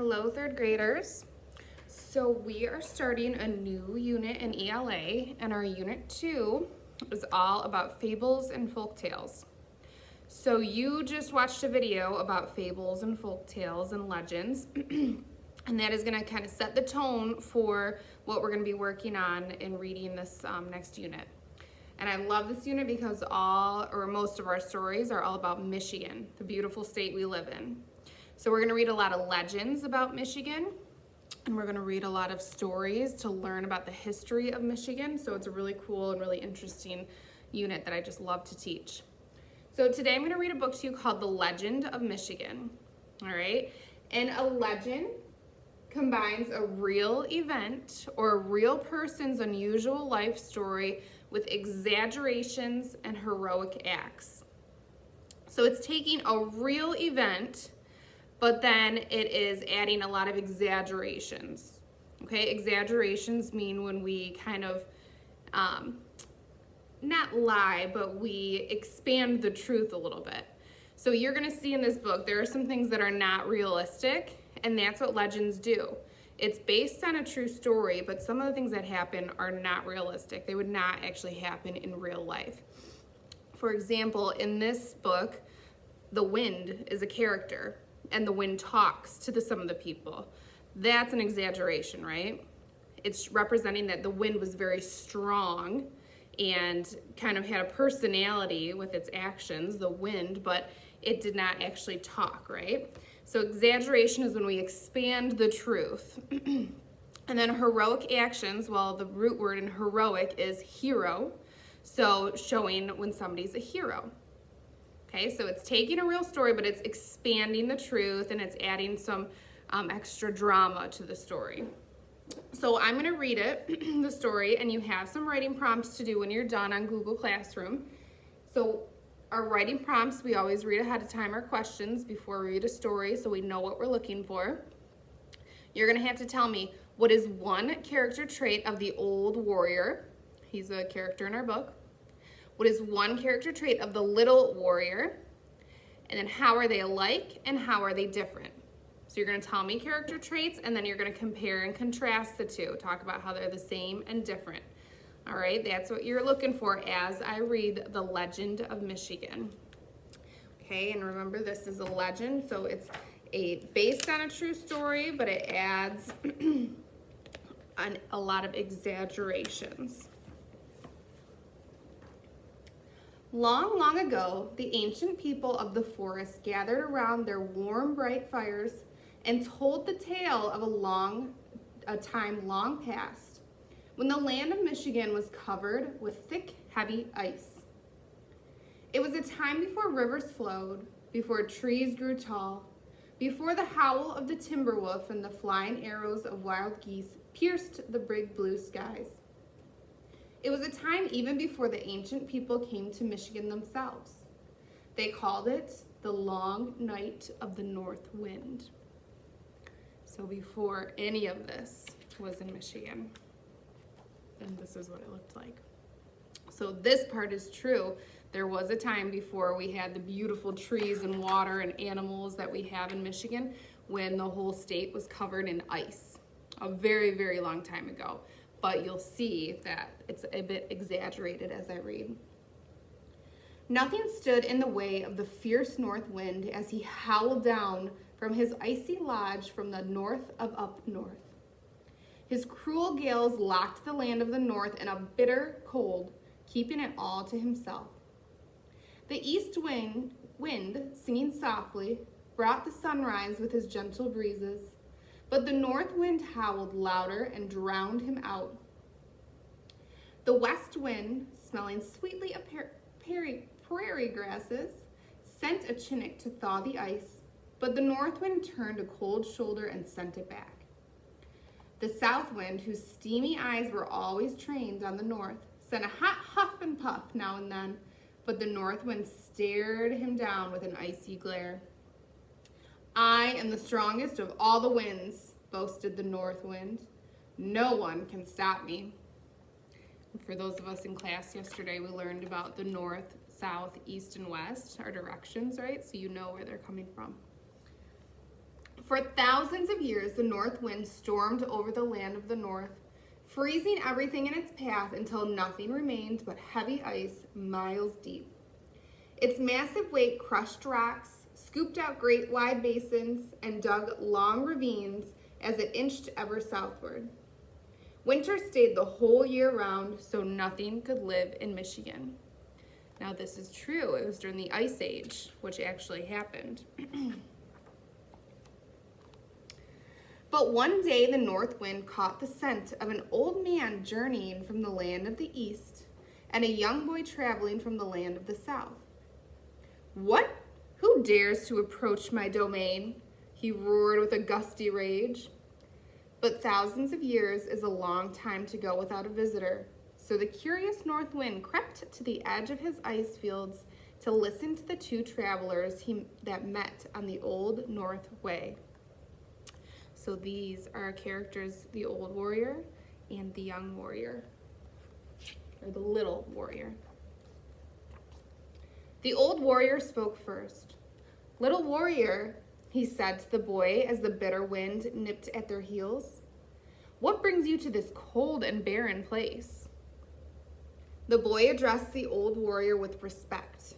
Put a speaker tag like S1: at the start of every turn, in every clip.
S1: Hello, third graders. So we are starting a new unit in ELA, and our unit 2 is all about fables and folk tales. So you just watched a video about fables and folk tales and legends, and that is going to kind of set the tone for what we're going to be working on in reading this next unit. And I love this unit because most of our stories are all about Michigan, the beautiful state we live in. So we're gonna read a lot of legends about Michigan, and we're gonna read a lot of stories to learn about the history of Michigan. So it's a really cool and really interesting unit that I just love to teach. So today I'm gonna read a book to you called The Legend of Michigan, all right? And a legend combines a real event or a real person's unusual life story with exaggerations and heroic acts. So it's taking a real event, but then it is adding a lot of exaggerations. Okay, exaggerations mean when we kind of, not lie, but we expand the truth a little bit. So you're gonna see in this book, there are some things that are not realistic, and that's what legends do. It's based on a true story, but some of the things that happen are not realistic. They would not actually happen in real life. For example, in this book, the wind is a character, and the wind talks to some of the people. That's an exaggeration, right? It's representing that the wind was very strong and kind of had a personality with its actions, the wind, but it did not actually talk, right? So exaggeration is when we expand the truth. And then heroic actions, well, the root word in heroic is hero, so showing when somebody's a hero. Okay, so it's taking a real story, but it's expanding the truth, and it's adding some extra drama to the story. So I'm gonna read it, the story, and you have some writing prompts to do when you're done on Google Classroom. So our writing prompts, we always read ahead of time our questions before we read a story so we know what we're looking for. You're gonna have to tell me, what is one character trait of the old warrior? He's a character in our book. What is one character trait of the little warrior? And then how are they alike and how are they different? So you're gonna tell me character traits, and then you're gonna compare and contrast the two. Talk about how they're the same and different. All right, that's what you're looking for as I read The Legend of Michigan. Okay, and remember this is a legend, so it's based on a true story, but it adds a lot of exaggerations. Long, long ago, the ancient people of the forest gathered around their warm, bright fires and told the tale of a time long past, when the land of Michigan was covered with thick, heavy ice. It was a time before rivers flowed, before trees grew tall, before the howl of the timber wolf and the flying arrows of wild geese pierced the big blue skies. It was a time even before the ancient people came to Michigan themselves. They called it the long night of the north wind. So before any of this was in Michigan, and this is what it looked like. So this part is true. There was a time before we had the beautiful trees and water and animals that we have in Michigan when the whole state was covered in ice. A very, very long time ago. But you'll see that it's a bit exaggerated as I read. Nothing stood in the way of the fierce north wind as he howled down from his icy lodge from the north of up north. His cruel gales locked the land of the north in a bitter cold, keeping it all to himself. The east wind, singing softly, brought the sunrise with his gentle breezes, but the north wind howled louder and drowned him out. The west wind, smelling sweetly of prairie grasses, sent a chinook to thaw the ice, but the north wind turned a cold shoulder and sent it back. The south wind, whose steamy eyes were always trained on the north, sent a hot huff and puff now and then, but the north wind stared him down with an icy glare. I am the strongest of all the winds, boasted the north wind. No one can stop me. For those of us in class yesterday, we learned about the north, south, east, and west, our directions, right? So you know where they're coming from. For thousands of years, the north wind stormed over the land of the north, freezing everything in its path until nothing remained but heavy ice miles deep. Its massive weight crushed rocks, scooped out great wide basins, and dug long ravines as it inched ever southward. Winter stayed the whole year round, so nothing could live in Michigan. Now this is true. It was during the Ice Age, which actually happened. But one day the north wind caught the scent of an old man journeying from the land of the east and a young boy traveling from the land of the south. "What? Who dares to approach my domain?" he roared with a gusty rage. But thousands of years is a long time to go without a visitor, so the curious north wind crept to the edge of his ice fields to listen to the two travelers that met on the Old North Way. So these are our characters, the old warrior and the young warrior, or the little warrior. The old warrior spoke first. "Little warrior," he said to the boy as the bitter wind nipped at their heels, "what brings you to this cold and barren place?" The boy addressed the old warrior with respect.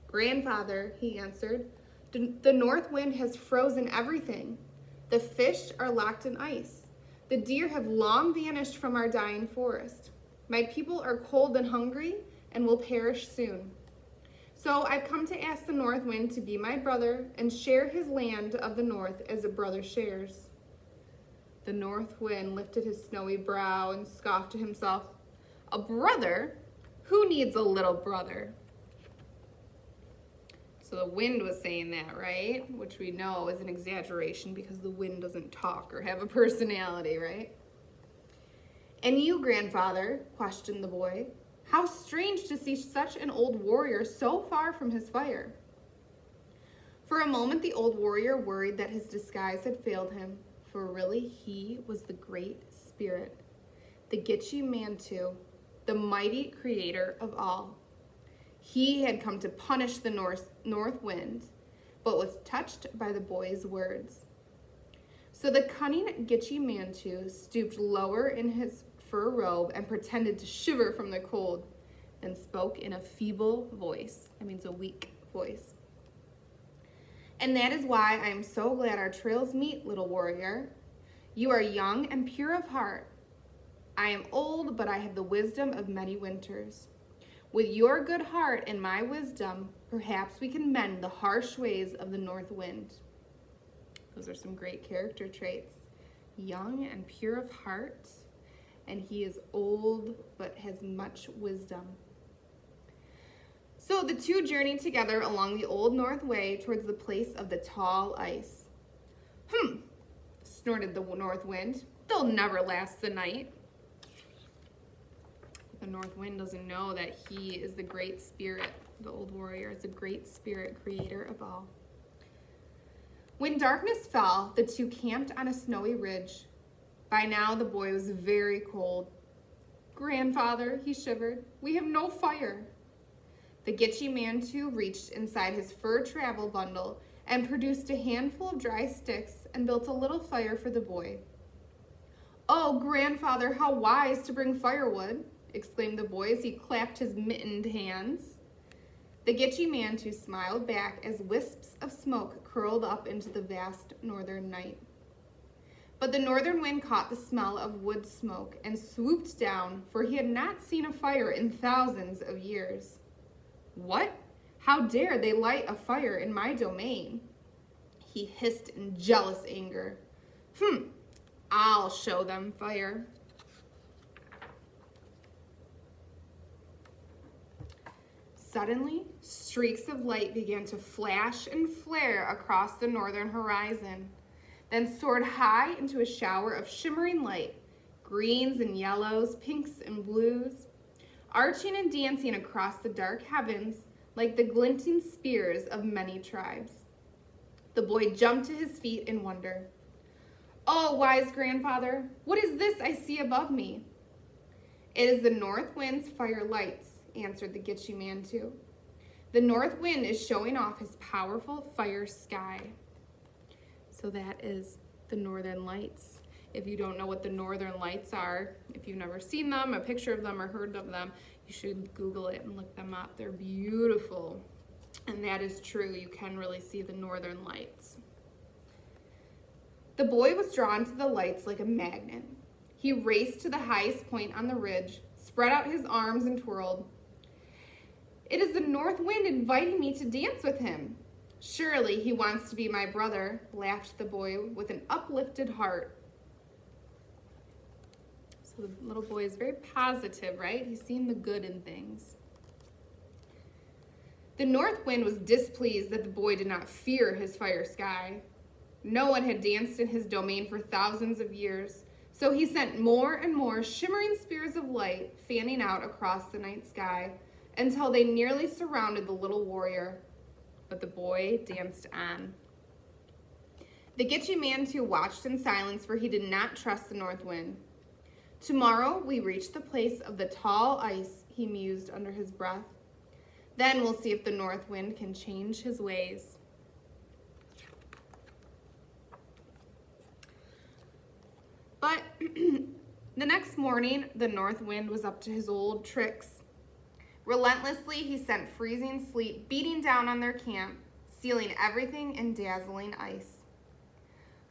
S1: "Grandfather," he answered, "the north wind has frozen everything. The fish are locked in ice. The deer have long vanished from our dying forest. My people are cold and hungry and will perish soon. So I've come to ask the north wind to be my brother and share his land of the north as a brother shares." The north wind lifted his snowy brow and scoffed to himself. "A brother? Who needs a little brother?" So the wind was saying that, right? Which we know is an exaggeration because the wind doesn't talk or have a personality, right? "And you, grandfather?" questioned the boy. "How strange to see such an old warrior so far from his fire." For a moment, the old warrior worried that his disguise had failed him, for really he was the Great Spirit, the Gitche Manito, the mighty creator of all. He had come to punish the north wind, but was touched by the boy's words. So the cunning Gitche Manito stooped lower in his fur robe and pretended to shiver from the cold, then spoke in a feeble voice. That means a weak voice. "And that is why I am so glad our trails meet, little warrior. You are young and pure of heart. I am old, but I have the wisdom of many winters. With your good heart and my wisdom, perhaps we can mend the harsh ways of the north wind." Those are some great character traits. Young and pure of heart, and he is old but has much wisdom. So the two journeyed together along the Old North Way towards the place of the tall ice. Snorted the north wind. "They'll never last the night." The north wind doesn't know that he is the great spirit. The old warrior is the great spirit creator of all. When darkness fell, the two camped on a snowy ridge. By now, the boy was very cold. "Grandfather," he shivered, "we have no fire." The Gitche Manito reached inside his fur travel bundle and produced a handful of dry sticks and built a little fire for the boy. "Oh, grandfather, how wise to bring firewood," exclaimed the boy as he clapped his mittened hands. The Gitche Manito smiled back as wisps of smoke curled up into the vast northern night. But the northern wind caught the smell of wood smoke and swooped down, for he had not seen a fire in thousands of years. "What? How dare they light a fire in my domain?" he hissed in jealous anger. I'll show them fire." Suddenly, streaks of light began to flash and flare across the northern horizon, then soared high into a shower of shimmering light, greens and yellows, pinks and blues, arching and dancing across the dark heavens like the glinting spears of many tribes. The boy jumped to his feet in wonder. "Oh, wise grandfather, what is this I see above me?" "It is the north wind's fire lights," answered the Gitche Manito. "The north wind is showing off his powerful fire sky." So So that is the Northern Lights. If you don't know what the Northern Lights are, if you've never seen them, a picture of them, or heard of them, you should Google it and look them up. They're beautiful. And that is true. You can really see the Northern Lights. The boy was drawn to the lights like a magnet. He raced to the highest point on the ridge, spread out his arms, and twirled. "It is the north wind inviting me to dance with him. Surely he wants to be my brother," laughed the boy with an uplifted heart. So the little boy is very positive, right? He's seen the good in things. The north wind was displeased that the boy did not fear his fire sky. No one had danced in his domain for thousands of years, so he sent more and more shimmering spears of light fanning out across the night sky until they nearly surrounded the little warrior. But the boy danced on. The Gitche Manito watched in silence, for he did not trust the north wind. "Tomorrow we reach the place of the tall ice," he mused under his breath. "Then we'll see if the north wind can change his ways." But the next morning, the north wind was up to his old tricks. Relentlessly, he sent freezing sleet beating down on their camp, sealing everything in dazzling ice.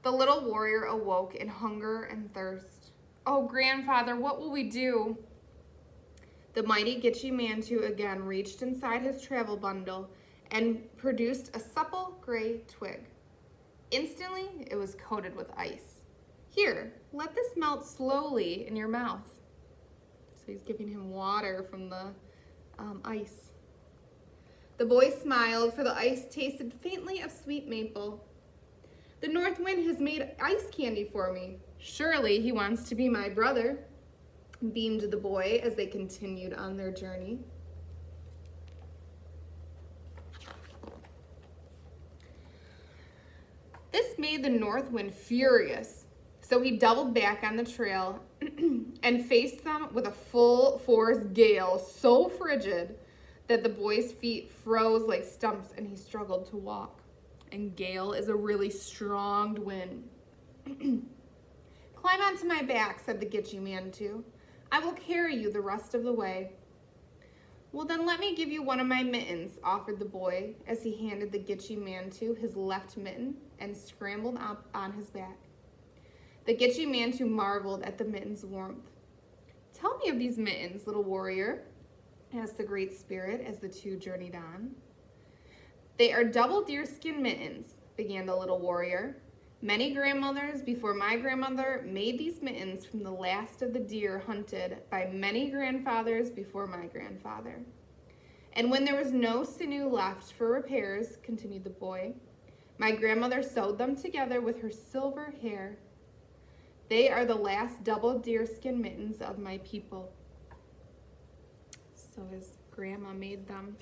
S1: The little warrior awoke in hunger and thirst. "Oh, grandfather, what will we do?" The mighty Gitche Manito again reached inside his travel bundle and produced a supple gray twig. Instantly, it was coated with ice. "Here, let this melt slowly in your mouth." So he's giving him water from the ice. The boy smiled, for the ice tasted faintly of sweet maple. "The north wind has made ice candy for me. Surely he wants to be my brother," beamed the boy as they continued on their journey. This made the north wind furious. So he doubled back on the trail and faced them with a full force gale so frigid that the boy's feet froze like stumps and he struggled to walk. And gale is a really strong wind. "Climb onto my back," said the Gitche Manito. "I will carry you the rest of the way." "Well, then let me give you one of my mittens," offered the boy as he handed the Gitche Manito his left mitten and scrambled up on his back. The Gitche Manito marveled at the mitten's warmth. "Tell me of these mittens, little warrior," asked the Great Spirit as the two journeyed on. "They are double deerskin mittens," began the little warrior. "Many grandmothers before my grandmother made these mittens from the last of the deer hunted by many grandfathers before my grandfather. And when there was no sinew left for repairs," continued the boy, "my grandmother sewed them together with her silver hair. They are the last double deerskin mittens of my people." So his grandma made them.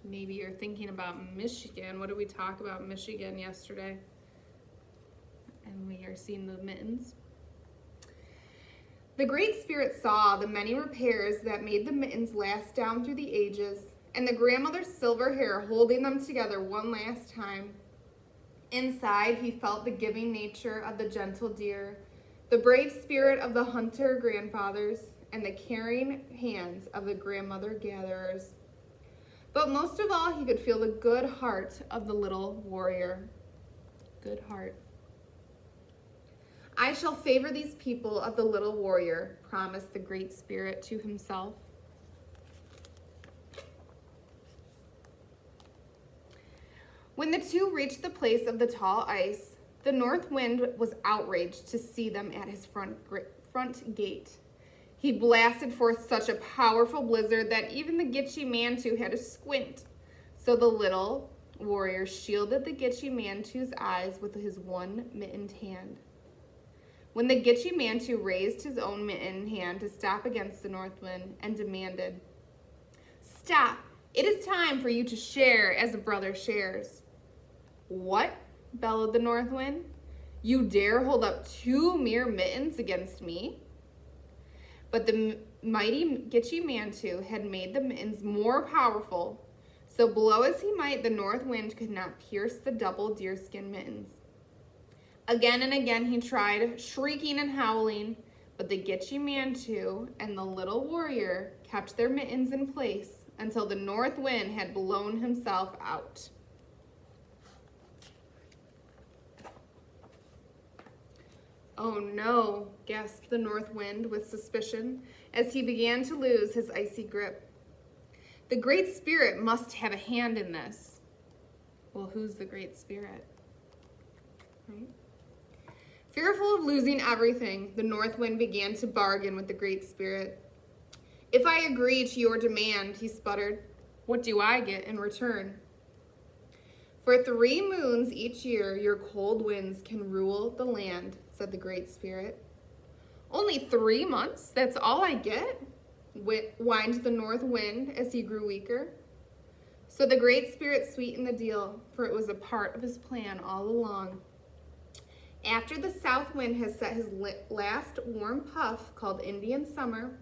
S1: Maybe you're thinking about Michigan. What did we talk about Michigan yesterday? And we are seeing the mittens. The Great Spirit saw the many repairs that made the mittens last down through the ages, and the grandmother's silver hair holding them together one last time. Inside, he felt the giving nature of the gentle deer, the brave spirit of the hunter grandfathers, and the caring hands of the grandmother gatherers. But most of all, he could feel the good heart of the little warrior. Good heart. "I shall favor these people of the little warrior," promised the Great Spirit to himself. When the two reached the place of the tall ice, the north wind was outraged to see them at his front gate. He blasted forth such a powerful blizzard that even the Gitche Manito had to squint. So the little warrior shielded the Gitche Manito's eyes with his one mittened hand. When the Gitche Manito raised his own mittened hand to stop against the north wind and demanded, "Stop! It is time for you to share as a brother shares." "What?" bellowed the north wind. "You dare hold up two mere mittens against me?" But the mighty Gitche Manito had made the mittens more powerful, So blow as he might, the north wind could not pierce the double deerskin mittens. Again and again he tried, shrieking and howling, but the Gitche Manito and the little warrior kept their mittens in place until the north wind had blown himself out. Oh no, gasped the north wind with suspicion as he began to lose his icy grip. The Great Spirit must have a hand in this. Well, who's the Great Spirit? Right? Fearful of losing everything, the north wind began to bargain with the Great Spirit. If I agree to your demand, he sputtered, what do I get in return? For 3 moons each year, your cold winds can rule the land, said the Great Spirit. Only 3 months? That's all I get? Whined the north wind as he grew weaker. So the Great Spirit sweetened the deal, for it was a part of his plan all along. After the south wind has set his last warm puff called Indian summer,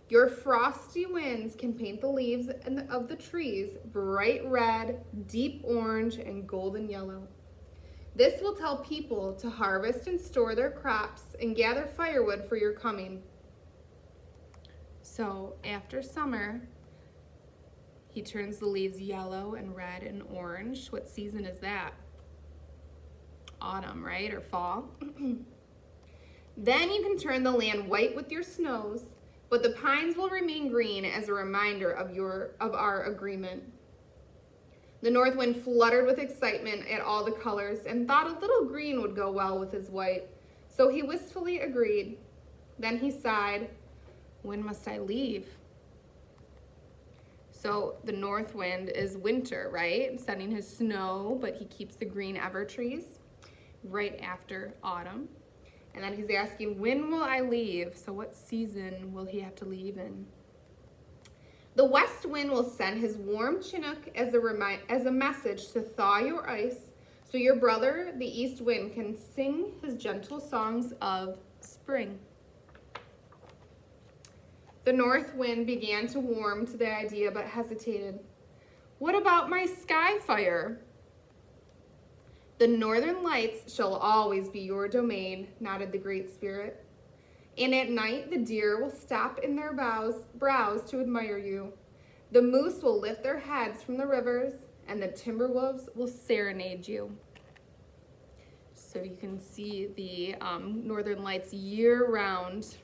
S1: your frosty winds can paint the leaves of the trees bright red, deep orange, and golden yellow. This will tell people to harvest and store their crops and gather firewood for your coming. So after summer, he turns the leaves yellow and red and orange. What season is that? Autumn, right? Or fall? Then you can turn the land white with your snows, but the pines will remain green as a reminder of our agreement. The north wind fluttered with excitement at all the colors and thought a little green would go well with his white, so he wistfully agreed. Then he sighed, when must I leave? So the north wind is winter, right? Sending his snow, but he keeps the green ever trees right after autumn. And then he's asking, when will I leave? So what season will he have to leave in? The west wind will send his warm chinook as a message to thaw your ice, so your brother, the east wind, can sing his gentle songs of spring. The north wind began to warm to the idea, but hesitated. What about my sky fire? The northern lights shall always be your domain, nodded the Great Spirit. And at night the deer will stop in their browse to admire you. The moose will lift their heads from the rivers, and the timber wolves will serenade you. So you can see the northern lights year-round,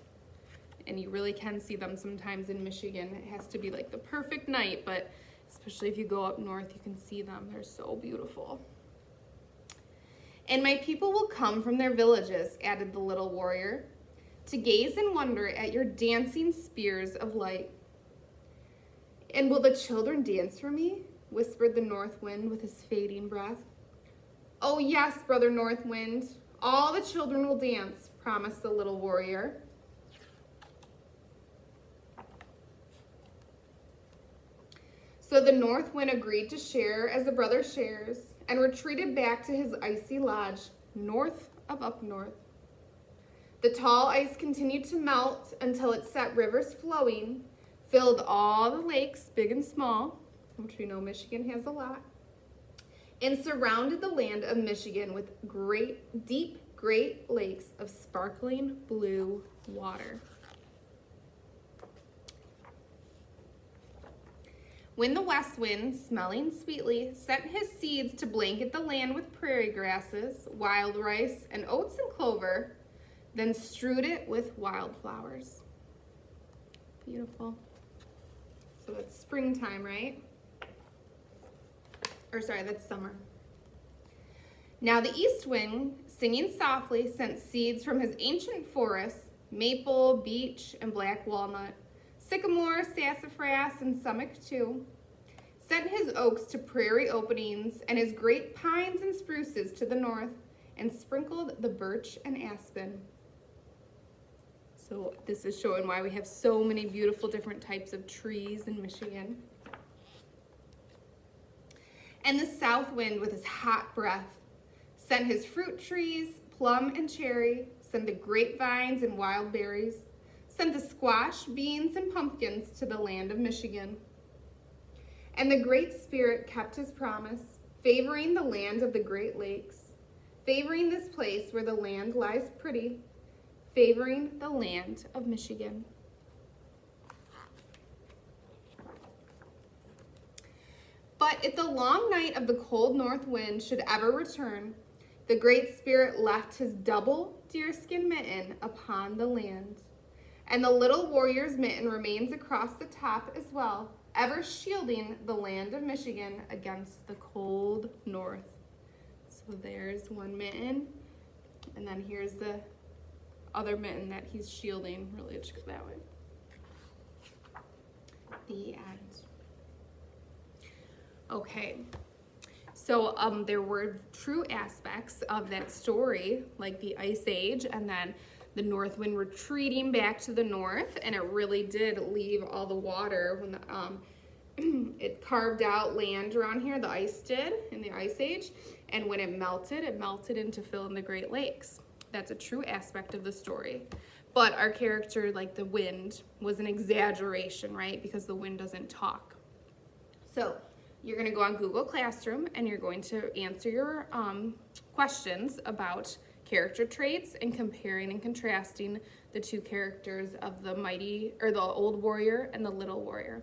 S1: and you really can see them sometimes in Michigan. It has to be like the perfect night, but especially if you go up north, you can see them. They're so beautiful. And my people will come from their villages, added the little warrior, to gaze in wonder at your dancing spears of light. And will the children dance for me? Whispered the north wind with his fading breath. Oh yes, brother north wind, all the children will dance, promised the little warrior. So the north wind agreed to share as a brother shares, and retreated back to his icy lodge, north of up north. The tall ice continued to melt until it set rivers flowing, filled all the lakes, big and small, which we know Michigan has a lot, and surrounded the land of Michigan with deep great lakes of sparkling blue water. When the west wind, smelling sweetly, sent his seeds to blanket the land with prairie grasses, wild rice, and oats and clover, then strewed it with wildflowers. Beautiful. So that's springtime, right? Or sorry, that's summer. Now the east wind, singing softly, sent seeds from his ancient forests, maple, beech, and black walnut, sycamore, sassafras, and sumach too, sent his oaks to prairie openings and his great pines and spruces to the north, and sprinkled the birch and aspen. So this is showing why we have so many beautiful different types of trees in Michigan. And the south wind with his hot breath sent his fruit trees, plum and cherry, sent the grapevines and wild berries, sent the squash, beans, and pumpkins to the land of Michigan. And the Great Spirit kept his promise, favoring the land of the Great Lakes, favoring this place where the land lies pretty, favoring the land of Michigan. But if the long night of the cold north wind should ever return, the Great Spirit left his double deerskin mitten upon the land. And the little warrior's mitten remains across the top as well, ever shielding the land of Michigan against the cold north. So there's one mitten, and then here's the other mitten that he's shielding. Really, it should go that way. The end. Okay, so there were true aspects of that story, like the Ice Age, and then the north wind retreating back to the north, and it really did leave all the water when the, it carved out land around here, the ice did in the Ice Age, and when it melted into fill in the Great Lakes. That's a true aspect of the story. But our character, like the wind, was an exaggeration, right? Because the wind doesn't talk. So you're gonna go on Google Classroom and you're going to answer your questions about character traits and comparing and contrasting the two characters of the the old warrior and the little warrior.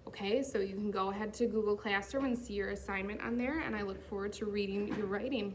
S1: Okay, so you can go ahead to Google Classroom and see your assignment on there, and I look forward to reading your writing.